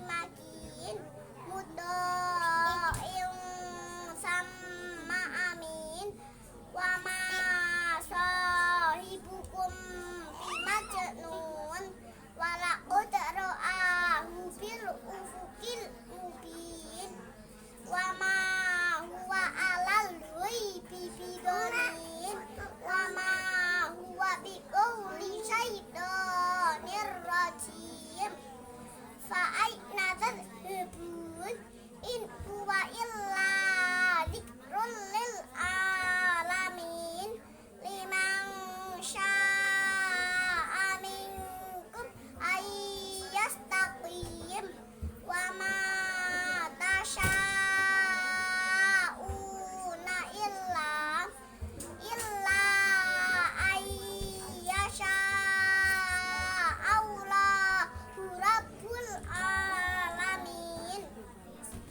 makin mudha'in sama amin wa ma sahibukum bimajnun wala udra'ahu bil ufukil mubin wa ma huwa alal ghaibi bidonin wa ma huwa biqauli syaitonir rajim fa